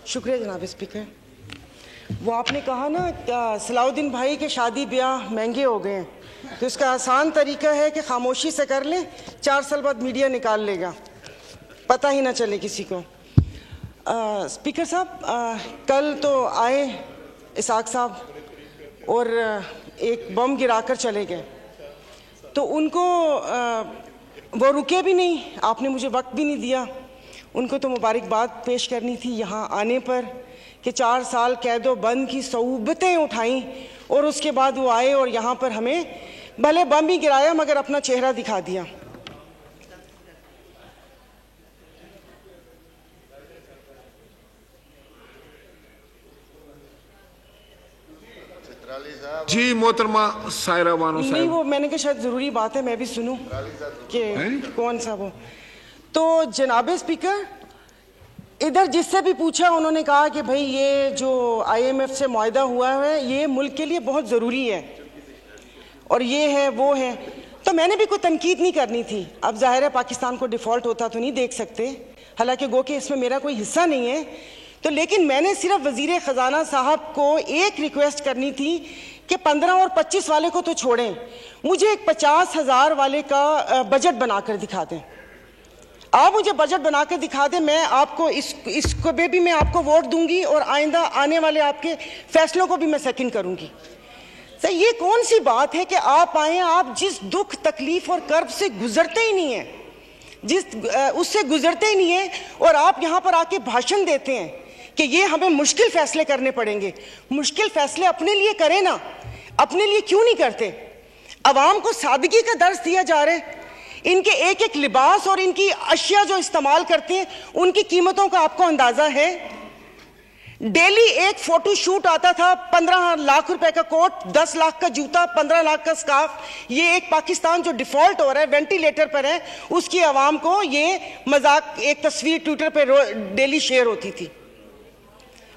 शुक्रिया जनाब स्पीकर। वो आपने कहा ना सलाउद्दीन भाई के शादी ब्याह महंगे हो गए हैं, तो इसका आसान तरीका है कि खामोशी से कर लें, 4 साल बाद मीडिया निकाल लेगा, पता ही ना चले किसी को। स्पीकर साहब, कल तो आए इसाक साहब और एक बम गिराकर चले गए, तो उनको वो रुके भी नहीं, आपने मुझे वक्त भी नहीं दिया। उनको तो मुबारकबाद पेश करनी थी यहाँ आने पर कि 4 साल कैदो बंद की सऊबतें उठाईं और उसके बाद वो आए और यहाँ पर हमें भले बम ही गिराया मगर अपना चेहरा दिखा दिया। जी मोहतरमा सायरा बानो साहब। नहीं, वो मैंने कहा शायद ज़रूरी बात है मैं भी सुनूं कि कौन सा वो। तो जनाब स्पीकर, इधर जिससे भी पूछा उन्होंने कहा कि भाई ये जो IMF से मुआहदा हुआ है ये मुल्क के लिए बहुत ज़रूरी है और ये है वो है, तो मैंने भी कोई तनकीद नहीं करनी थी। अब जाहिर है पाकिस्तान को डिफ़ॉल्ट होता तो नहीं देख सकते, हालांकि गो कि इसमें मेरा कोई हिस्सा नहीं है, तो लेकिन मैंने सिर्फ वज़ीर ख़जाना साहब को एक रिक्वेस्ट करनी थी कि 15 और 25 वाले को तो छोड़ें, मुझे एक 50,000 वाले का बजट बनाकर दिखा दें। आप मुझे बजट बनाकर दिखा दें, मैं आपको इसको भी मैं आपको वोट दूंगी और आइंदा आने वाले आपके फैसलों को भी मैं सेकंड करूंगी। सर, ये कौन सी बात है कि आप आए, आप जिस दुख तकलीफ और कर्ब से गुजरते ही नहीं हैं, उससे गुजरते ही नहीं हैं, और आप यहाँ पर आके भाषण देते हैं कि ये हमें मुश्किल फैसले करने पड़ेंगे। मुश्किल फैसले अपने लिए करें ना, अपने लिए क्यों नहीं करते? अवाम को सादगी का दर्स दिया जा रहा है, इनके एक एक लिबास और इनकी अशिया जो इस्तेमाल करते हैं उनकी कीमतों का आपको अंदाजा है? डेली एक फोटो शूट आता था, 15 लाख रुपए का कोट, 10 लाख का जूता, 15 लाख का स्कार्फ। ये एक पाकिस्तान जो डिफॉल्ट हो रहा है, वेंटिलेटर पर है, उसकी आवाम को ये मजाक, एक तस्वीर ट्विटर पर डेली शेयर होती थी।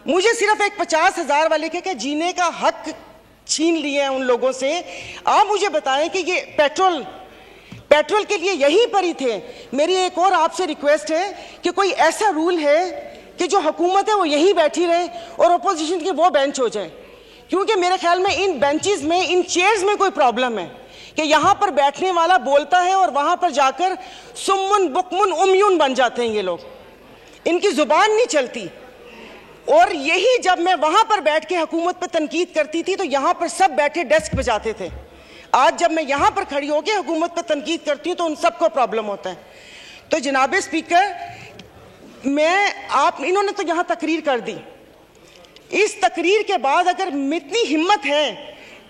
मुझे सिर्फ एक 50,000 वाले के जीने का हक छीन लिए हैं उन लोगों से। आप मुझे बताएं कि ये पेट्रोल के लिए यहीं पर ही थे। मेरी एक और आपसे रिक्वेस्ट है कि कोई ऐसा रूल है कि जो हुकूमत है वो यहीं बैठी रहे और अपोजिशन के वो बेंच हो जाए, क्योंकि मेरे ख्याल में इन बेंचेस में, इन चेयर्स में कोई प्रॉब्लम है कि यहाँ पर बैठने वाला बोलता है और वहाँ पर जाकर सुम्मुन बुकमुन उम्यून बन जाते हैं ये लोग, इनकी जुबान नहीं चलती। और यही जब मैं वहाँ पर बैठ के हुकूमत पर तनकीद करती थी तो यहाँ पर सब बैठे डेस्क बजाते थे। आज जब मैं यहाँ पर खड़ी होकर हुकूमत पर तनकीद करती हूँ तो उन सबको प्रॉब्लम होता है। तो जनाब स्पीकर, इन्होंने तो यहाँ तकरीर कर दी, इस तकरीर के बाद अगर इतनी हिम्मत है,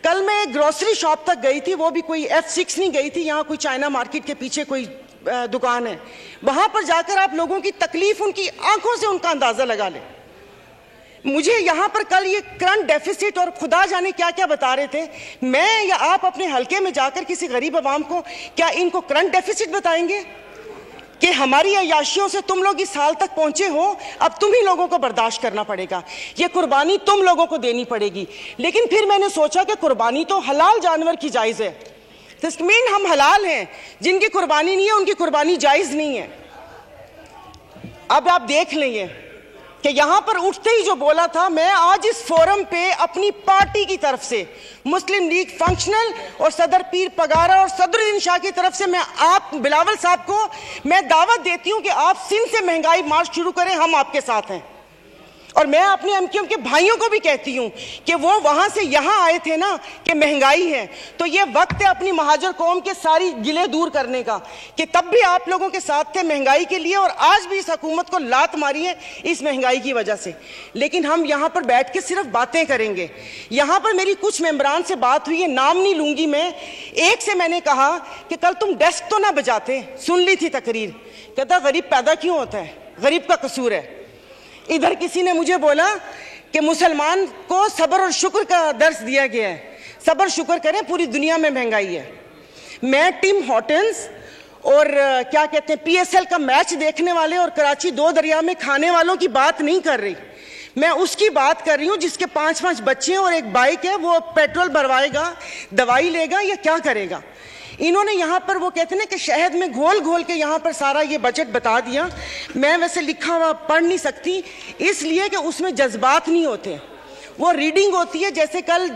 कल मैं एक ग्रोसरी शॉप तक गई थी, वो भी कोई F6 नहीं गई थी, यहाँ कोई चाइना मार्केट के पीछे कोई दुकान है, वहाँ पर जाकर आप लोगों की तकलीफ, उनकी आंखों से उनका अंदाज़ा लगा लें। मुझे यहाँ पर कल ये करंट डेफिसिट और खुदा जाने क्या क्या बता रहे थे, मैं या आप अपने हलके में जाकर किसी गरीब आवाम को क्या इनको करंट डेफिसिट बताएंगे कि हमारी अयाशियों से तुम लोग इस साल तक पहुंचे हो, अब तुम ही लोगों को बर्दाश्त करना पड़ेगा, ये कुर्बानी तुम लोगों को देनी पड़ेगी। लेकिन फिर मैंने सोचा कि कुर्बानी तो हलाल जानवर की जायज़ है, तो मीन हम हलाल हैं, जिनकी कुर्बानी नहीं है उनकी कुर्बानी जायज़ नहीं है। अब आप देख लेंगे कि यहां पर उठते ही जो बोला था, मैं आज इस फोरम पे अपनी पार्टी की तरफ से, मुस्लिम लीग फंक्शनल और सदर पीर पगारा और सदरुद्दीन शाह की तरफ से, मैं आप बिलावल साहब को मैं दावत देती हूं कि आप सिंध से महंगाई मार्च शुरू करें, हम आपके साथ हैं। और मैं अपने एमक्यूएम के भाइयों को भी कहती हूं कि वो वहां से यहां आए थे ना कि महंगाई है, तो ये वक्त है अपनी महाजर कौम के सारी गिले दूर करने का कि तब भी आप लोगों के साथ थे महंगाई के लिए और आज भी इस हुकूमत को लात मारी है इस महंगाई की वजह से। लेकिन हम यहां पर बैठ के सिर्फ बातें करेंगे। यहां पर मेरी कुछ मेंबरान से बात हुई है, नाम नहीं लूंगी मैं, एक से मैंने कहा कि कल तुम डेस्क तो ना बजाते, सुन ली थी तकरीर, कहता गरीब पैदा क्यों होता है, गरीब का कसूर है। इधर किसी ने मुझे बोला कि मुसलमान को सब्र और शुक्र का दर्स दिया गया है, सब्र शुक्र करें, पूरी दुनिया में महंगाई है। मैं टिम हॉटन्स और क्या कहते हैं PSL का मैच देखने वाले और कराची 2 दरिया में खाने वालों की बात नहीं कर रही, मैं उसकी बात कर रही हूँ जिसके 5-5 बच्चे हैं और एक बाइक है, वो पेट्रोल भरवाएगा, दवाई लेगा या क्या करेगा। इन्होंने यहाँ पर वो कहते हैं ना कि शहद में घोल घोल के यहाँ पर सारा ये बजट बता दिया। मैं वैसे लिखा हुआ पढ़ नहीं सकती, इसलिए कि उसमें जज्बात नहीं होते, वो रीडिंग होती है। जैसे कल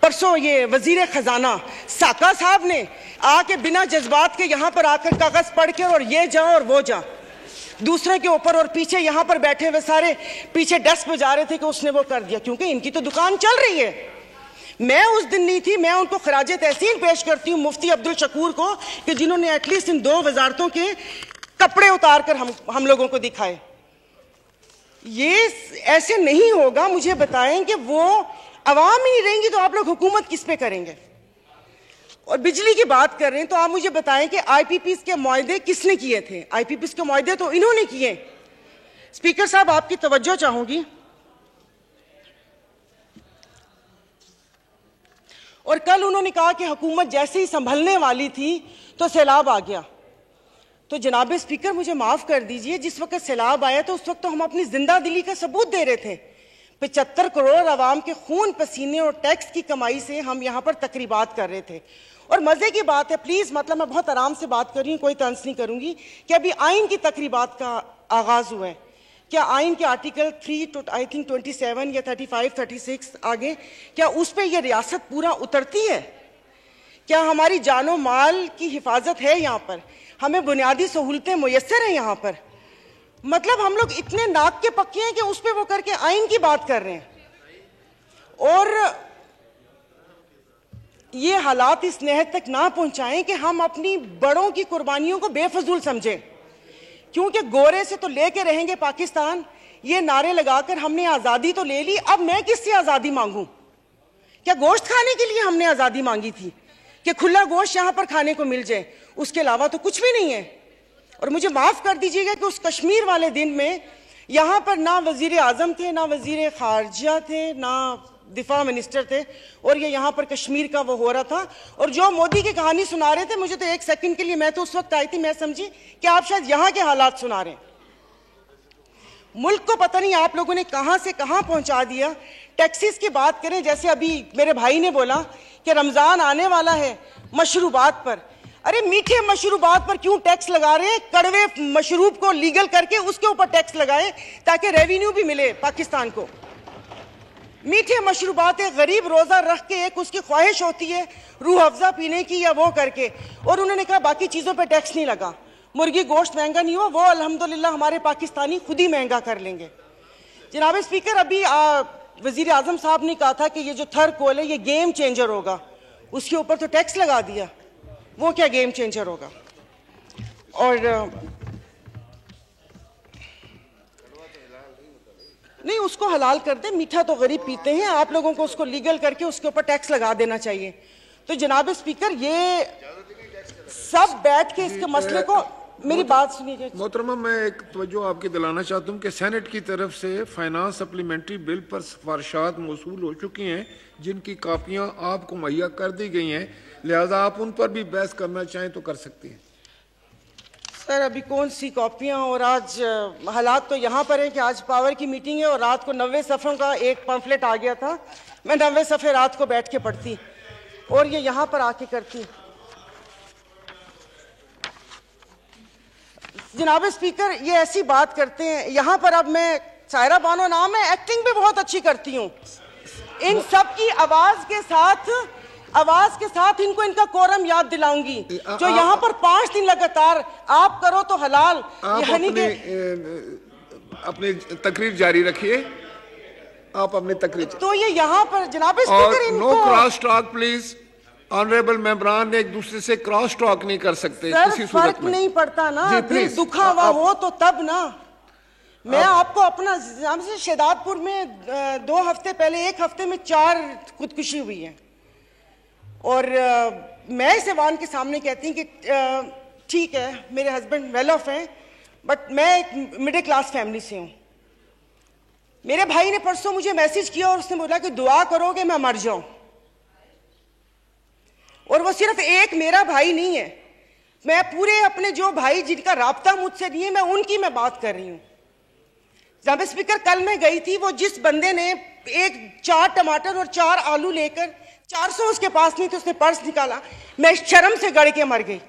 परसों ये वजीर खजाना साका साहब ने आके बिना जज्बात के यहाँ पर आकर कागज पढ़ के और ये जा और वो जा दूसरे के ऊपर, और पीछे यहाँ पर बैठे हुए सारे पीछे डेस्क पे जा रहे थे कि उसने वो कर दिया, क्योंकि इनकी तो दुकान चल रही है। मैं उस दिन नहीं थी, मैं उनको खराजे तहसीन पेश करती हूँ मुफ्ती अब्दुल शकूर को कि जिन्होंने एटलीस्ट इन 2 वजारतों के कपड़े उतार कर हम लोगों को दिखाए। ये ऐसे नहीं होगा। मुझे बताएं कि वो अवाम ही नहीं रहेंगी तो आप लोग हुकूमत किस पे करेंगे? और बिजली की बात कर रहे हैं तो आप मुझे बताएं कि आईपीपीस के मुआहदे किसने किए थे? आईपीपीस के मुआहदे तो इन्होंने किए। स्पीकर साहब, आपकी तवज्जो चाहूंगी। और कल उन्होंने कहा कि हुकूमत जैसे ही संभलने वाली थी तो सैलाब आ गया। तो जनाब स्पीकर, मुझे माफ कर दीजिए, जिस वक्त सैलाब आया तो उस वक्त तो हम अपनी जिंदा दिली का सबूत दे रहे थे। 75 करोड़ आवाम के खून पसीने और टैक्स की कमाई से हम यहाँ पर तकरीबात कर रहे थे। और मजे की बात है, प्लीज, मतलब मैं बहुत आराम से बात कर रही हूँ, कोई तंज नहीं करूंगी, कि अभी आइन की तकरीबात का आगाज हुआ है। क्या आइन के आर्टिकल 3 आई थिंक 27 या 35 36 आगे, क्या उस पर यह रियासत पूरा उतरती है? क्या हमारी जानो माल की हिफाजत है? यहाँ पर हमें बुनियादी सहूलतें मुयस्सर हैं यहाँ पर? मतलब हम लोग इतने नाक के पक्के हैं कि उस पर वो करके आइन की बात कर रहे हैं। और ये हालात इस नहद तक ना पहुंचाएं कि हम अपनी बड़ों की कुर्बानियों को बेफजूल समझें, क्योंकि गोरे से तो लेके रहेंगे पाकिस्तान, ये नारे लगाकर हमने आज़ादी तो ले ली, अब मैं किससे आज़ादी मांगूं? क्या गोश्त खाने के लिए हमने आज़ादी मांगी थी कि खुला गोश्त यहाँ पर खाने को मिल जाए? उसके अलावा तो कुछ भी नहीं है। और मुझे माफ़ कर दीजिएगा कि उस कश्मीर वाले दिन में यहाँ पर ना वज़ीर आज़म थे, ना वज़ीर ख़ारजा थे, ना दिफा मिनिस्टर थे, और ये यहाँ पर कश्मीर का वो हो रहा था। और जो मोदी की कहानी सुना रहे थे, मुझे तो एक सेकंड के लिए, मैं तो उस वक्त आई थी, मैं समझी कि आप शायद यहाँ के हालात सुना रहे हैं। मुल्क को पता नहीं आप लोगों ने कहाँ से कहाँ पहुँचा दिया। टैक्सीज की बात करें, जैसे अभी मेरे भाई ने बोला कि रमज़ान आने वाला है, मशरूबात पर, अरे मीठे मशरूबात पर क्यों टैक्स लगा रहे हैं? कड़वे मशरूब को लीगल करके उसके ऊपर टैक्स लगाएं ताकि रेवेन्यू भी मिले पाकिस्तान को। मीठे मशरूबात एक गरीब रोज़ा रख के एक उसकी ख्वाहिश होती है रूह अफ़ज़ा पीने की या वो करके, और उन्होंने कहा बाकी चीज़ों पे टैक्स नहीं लगा। मुर्गी गोश्त महंगा नहीं हुआ, वो अल्हम्दुलिल्लाह हमारे पाकिस्तानी खुद ही महंगा कर लेंगे। जनाब स्पीकर, अभी वज़ीर आज़म साहब ने कहा था कि ये जो थर कोल है ये गेम चेंजर होगा, उसके ऊपर तो टैक्स लगा दिया, वो क्या गेम चेंजर होगा? और नहीं, उसको हलाल कर दे, मीठा तो गरीब पीते हैं, आप लोगों को उसको लीगल करके उसके ऊपर टैक्स लगा देना चाहिए। तो जनाब स्पीकर, ये सब बैठ के इसके मसले को, मेरी बात सुनिए मोहतरमा, मैं एक तवज्जो आपकी दिलाना चाहता हूँ कि सेनेट की तरफ से फाइनेंस सप्लीमेंट्री बिल पर सिफारिशात मौसूल हो चुकी हैं, जिनकी कापियाँ आपको मुहैया कर दी गई हैं, लिहाजा आप उन पर भी बहस करना चाहें तो कर सकती हैं। सर, अभी कौन सी कॉपियाँ? और आज हालात तो यहाँ पर है कि आज पावर की मीटिंग है और रात को 90 सफ़ों का एक पम्फलेट आ गया था, मैं 90 सफ़े रात को बैठ के पढ़ती और ये यहाँ पर आके करती। जनाब स्पीकर, ये ऐसी बात करते हैं यहाँ पर। अब मैं, सायरा बानो नाम है, एक्टिंग भी बहुत अच्छी करती हूँ। इन सब की आवाज के साथ इनको इनका कोरम याद दिलाऊंगी। जो यहाँ पर 5 दिन लगातार आप करो तो हलाल, यानी कि अपनी तकरीर जारी रखिए, आप अपनी तकरीर। तो ये यहाँ पर जनाब speaker, no cross talk please. Honourable मेंबरान एक दूसरे से क्रॉस टॉक नहीं कर सकते किसी सूरत में। नहीं पड़ता ना, दिल दुखा हुआ हो तो तब ना। मैं आपको अपना से शेदादपुर में 2 हफ्ते पहले, 1 हफ्ते में 4 खुदकुशी हुई है, और मैं इस ऐवान के सामने कहती हूँ कि ठीक है मेरे हस्बैंड वेल ऑफ हैं, बट मैं एक मिडिल क्लास फैमिली से हूँ। मेरे भाई ने परसों मुझे मैसेज किया और उसने बोला कि दुआ करोगे मैं मर जाऊं। और वो सिर्फ एक मेरा भाई नहीं है, मैं पूरे अपने जो भाई जिनका राब्ता मुझसे नहीं है, मैं उनकी मैं बात कर रही हूँ। जनाब स्पीकर, कल मैं गई थी, वो जिस बंदे ने 4 टमाटर और 4 आलू लेकर 400 उसके पास नहीं थे, उसने पर्स निकाला, मैं शर्म से गड़ के मर गई।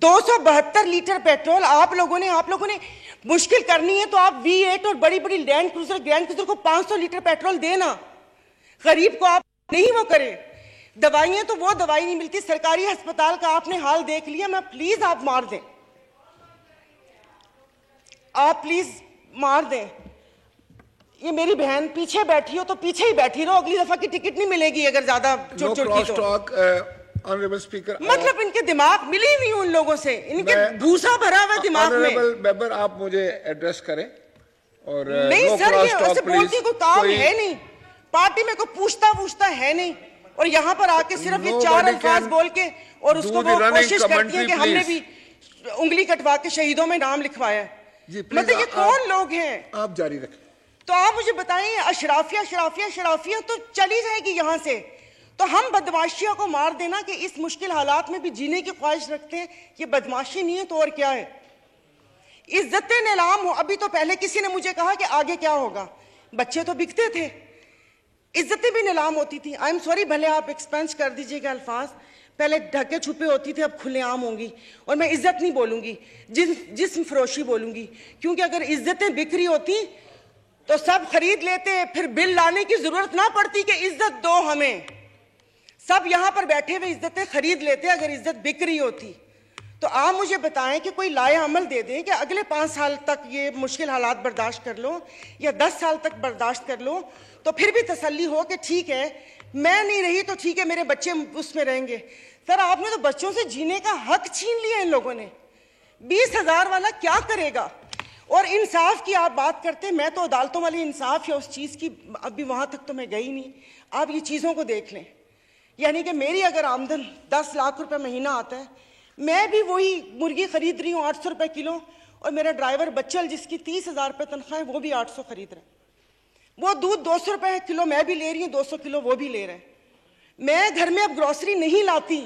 272 लीटर पेट्रोल आप लोगों ने मुश्किल करनी है तो आप V8 और बड़ी बड़ी ग्रैंड क्रूजर को 500 लीटर पेट्रोल देना, गरीब को आप नहीं वो करें। दवाइयां तो वो दवाई नहीं मिलती, सरकारी अस्पताल का आपने हाल देख लिया। मैं प्लीज आप मार दें, आप प्लीज मार दें। ये मेरी बहन पीछे बैठी हो तो पीछे ही बैठी रहो, अगली दफा की टिकट नहीं मिलेगी अगर ज्यादा चुड़चुड़ की तो। ऑनरेबल स्पीकर, मतलब इनके दिमाग मिली नहीं उन लोगों से, इनके भूसा भरा हुआ दिमाग में। मेंबर आप मुझे एड्रेस करें और नहीं सर, ये ऐसे बोलती कोई काम है नहीं, पार्टी में कोई पूछता है नहीं, और यहाँ पर आके सिर्फ ये 4 अल्फाज बोल के और उसको वो कोशिश करती है कि हमने भी उंगली कटवा के शहीदों में नाम लिखवाया। मतलब ये कौन लोग हैं? आप जारी रखें। तो आप मुझे बताइए, अशराफिया तो चली जाएगी यहाँ से, तो हम बदमाशियों को मार देना कि इस मुश्किल हालात में भी जीने की ख्वाहिश रखते हैं, ये बदमाशी नहीं है तो और क्या है? इज्जतें नीलाम हो। अभी तो पहले किसी ने मुझे कहा कि आगे क्या होगा, बच्चे तो बिकते थे, इज्जतें भी नीलाम होती थी। आई एम सॉरी, भले आप एक्सपेंस कर दीजिएगा अल्फाज, पहले ढके छुपे होती थे, अब खुलेआम होंगी। और मैं इज्जत नहीं बोलूंगी, जिस्म फरोशी बोलूंगी, क्योंकि अगर इज्जतें बिक रही होती तो सब खरीद लेते, फिर बिल लाने की जरूरत ना पड़ती कि इज्जत दो हमें। सब यहां पर बैठे हुए इज्जतें खरीद लेते अगर इज्जत बिक रही होती। तो आप मुझे बताएं कि कोई लाए अमल दे दें कि अगले 5 साल तक ये मुश्किल हालात बर्दाश्त कर लो या 10 साल तक बर्दाश्त कर लो, तो फिर भी तसल्ली हो कि ठीक है मैं नहीं रही तो ठीक है मेरे बच्चे उसमें रहेंगे। सर आपने तो बच्चों से जीने का हक छीन लिया इन लोगों ने। 20,000 वाला क्या करेगा? और इंसाफ की आप बात करते, मैं तो अदालतों वाली इंसाफ या उस चीज की अभी वहां तक तो मैं गई नहीं। आप ये चीजों को देख लें, यानी कि मेरी अगर आमदन 10 लाख रुपए महीना आता है, मैं भी वही मुर्गी खरीद रही हूँ 800 रुपए किलो, और मेरा ड्राइवर बच्चल जिसकी 30,000 रुपए तनख्वाह है वो भी 800 खरीद रहे हैं। वो दूध 200 रुपए किलो मैं भी ले रही हूँ, 200 किलो वो भी ले रहे हैं। मैं घर में अब ग्रोसरी नहीं लाती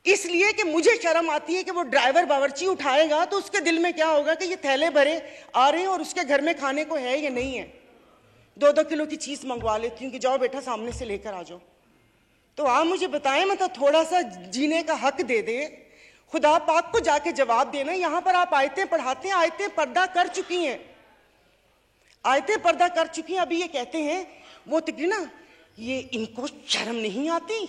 इसलिए कि मुझे शर्म आती है कि वो ड्राइवर बावर्ची उठाएगा तो उसके दिल में क्या होगा कि ये थैले भरे आ रहे हैं और उसके घर में खाने को है या नहीं है। 2-2 किलो की चीज मंगवा लेती हूँ कि जाओ बेटा सामने से लेकर आ जाओ। तो आप मुझे बताएं, मतलब थोड़ा सा जीने का हक दे दे, खुदा पाक को जाके जवाब देना। यहां पर आप आयतें पढ़ाते हैं, आयतें पर्दा कर चुकी हैं, आयतें पर्दा कर चुकी हैं। अभी ये कहते हैं वो तकरीर ना, ये इनको शर्म नहीं आती,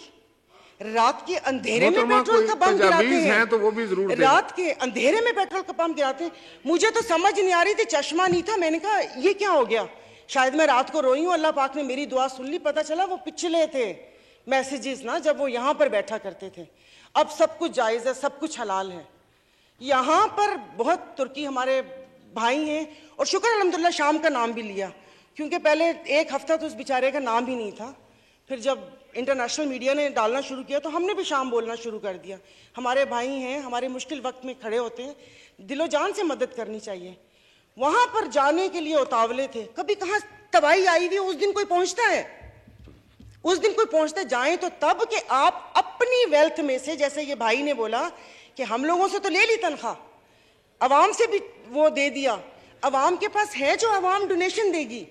रात के अंधेरे में पेट्रोल का पंप गिराते हैं, तो वो भी जरूर रात के अंधेरे में पेट्रोल का पंप गिराते हैं। मुझे तो समझ नहीं आ रही थी, चश्मा नहीं था, मैंने कहा ये क्या हो गया, शायद मैं रात को रोई हूं, अल्लाह पाक ने मेरी दुआ सुन ली। पता चला वो पिछले थे मैसेजेस ना, जब वो यहां पर बैठा करते थे। अब सब कुछ जायज है, सब कुछ हलाल है। यहां पर बहुत तुर्की हमारे भाई हैं, और शुक्र अल्हम्दुलिल्लाह शाम का नाम भी लिया, क्योंकि पहले 1 हफ्ता तो उस बेचारे का नाम ही नहीं था। फिर जब इंटरनेशनल मीडिया ने डालना शुरू किया तो हमने भी शाम बोलना शुरू कर दिया। हमारे भाई हैं, हमारे मुश्किल वक्त में खड़े होते हैं, दिलो जान से मदद करनी चाहिए। वहां पर जाने के लिए उतावले थे, कभी कहाँ तबाही आई हुई, उस दिन कोई पहुंचता है, उस दिन कोई पहुंचते जाए तो तब कि आप अपनी वेल्थ में से, जैसे ये भाई ने बोला कि हम लोगों से तो ले ली तनख्वाह, अवाम से भी वो दे दिया, अवाम के पास है जो अवाम डोनेशन देगी,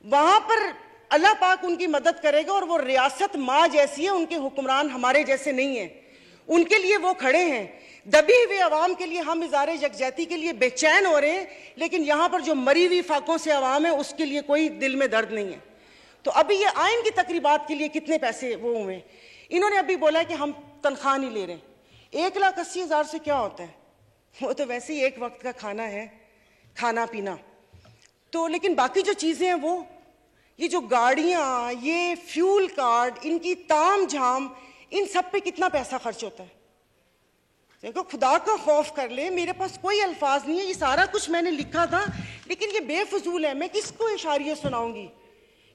वहां पर अल्लाह पाक उनकी मदद करेगा। और वो रियासत माँ जैसी है, उनके हुक्मरान हमारे जैसे नहीं है, उनके लिए वो खड़े हैं। दबी हुए अवाम के लिए हम इज़ारे यकजहती के लिए बेचैन हो रहे हैं, लेकिन यहाँ पर जो मरी हुई फाकों से अवाम है उसके लिए कोई दिल में दर्द नहीं है। तो अभी ये आइन की तकरीबात के लिए कितने पैसे वो हुए, इन्होंने अभी बोला कि हम तनख्वाह नहीं ले रहे। 1,80,000 से क्या होता है, वो तो वैसे ही एक वक्त का खाना है, खाना पीना तो। लेकिन बाकी जो चीज़ें हैं वो, ये जो गाड़ियाँ, ये फ्यूल कार्ड, इनकी ताम झाम, इन सब पे कितना पैसा खर्च होता है। देखो खुदा का खौफ कर ले, मेरे पास कोई अल्फाज नहीं है, ये सारा कुछ मैंने लिखा था लेकिन ये बेफजूल है। मैं किसको इशारिया सुनाऊंगी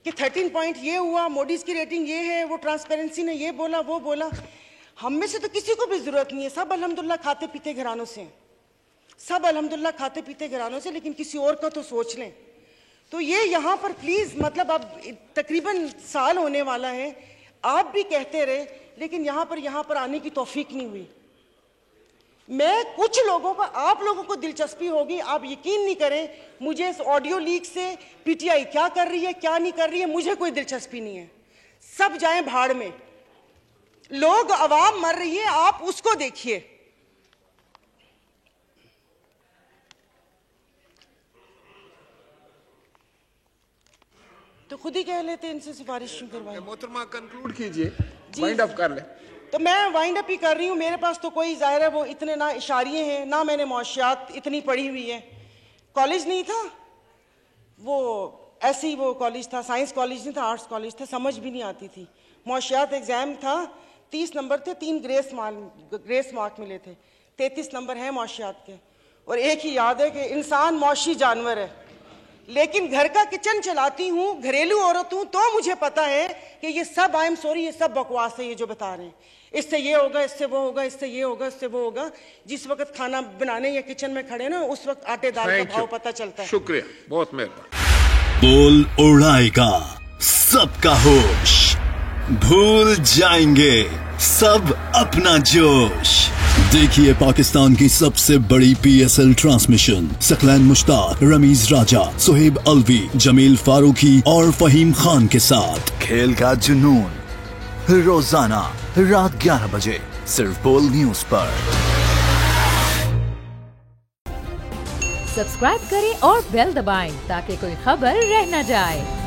कि 13 पॉइंट ये हुआ, मोडीज की रेटिंग ये है, वो ट्रांसपेरेंसी ने ये बोला वो बोला। हम में से तो किसी को भी जरूरत नहीं है, सब अल्हम्दुलिल्लाह खाते पीते घरानों से हैं, सब अल्हम्दुलिल्लाह खाते पीते घरानों से, लेकिन किसी और का तो सोच लें। तो ये यहाँ पर प्लीज, मतलब अब तकरीबन साल होने वाला है, आप भी कहते रहे, लेकिन यहाँ पर आने की तौफीक नहीं हुई। मैं कुछ लोगों का, आप लोगों को दिलचस्पी होगी, आप यकीन नहीं करें, मुझे इस ऑडियो लीक से पीटीआई क्या कर रही है क्या नहीं कर रही है मुझे कोई दिलचस्पी नहीं है। सब जाएं भाड़ में, लोग, आवाम मर रही है, आप उसको देखिए। तो खुद ही कह लेते इनसे सिफारिश क्यों करवाएं। मोहतरमा कंक्लूड कीजिए, वाइंड अप कर ले। तो मैं वाइंड अप ही कर रही हूँ। मेरे पास तो कोई ज़ाहिर है वो इतने ना इशारिये हैं, ना मैंने मौशियात इतनी पढ़ी हुई है। कॉलेज नहीं था वो, ऐसे ही वो कॉलेज था, साइंस कॉलेज नहीं था, आर्ट्स कॉलेज था, समझ भी नहीं आती थी। मौशियात एग्ज़ाम था, 30 नंबर थे, 3 ग्रेस मार्क मिले थे, 33 नंबर हैं मौशियात के। और एक ही याद है कि इंसान मौशी जानवर है, लेकिन घर का किचन चलाती हूँ, घरेलू औरत हूँ, तो मुझे पता है कि ये सब, आई एम सॉरी, ये सब बकवास है ये जो बता रहे हैं। इससे ये होगा, इससे वो होगा, इससे ये होगा, इससे वो होगा। जिस वक्त खाना बनाने या किचन में खड़े ना, उस वक्त आटे दाल का भाव पता चलता है। शुक्रिया, बहुत मेहरबान। बोल उड़ाएगा सबका होश, भूल जाएंगे सब अपना जोश। देखिए पाकिस्तान की सबसे बड़ी PSL ट्रांसमिशन सकलैन मुश्ताक, रमीज राजा, सुहेब अलवी, जमील फारूकी और फहीम खान के साथ खेल का जुनून, रोजाना रात 11 बजे सिर्फ बोल न्यूज पर। सब्सक्राइब करें और बेल दबाएं ताकि कोई खबर रह न जाए।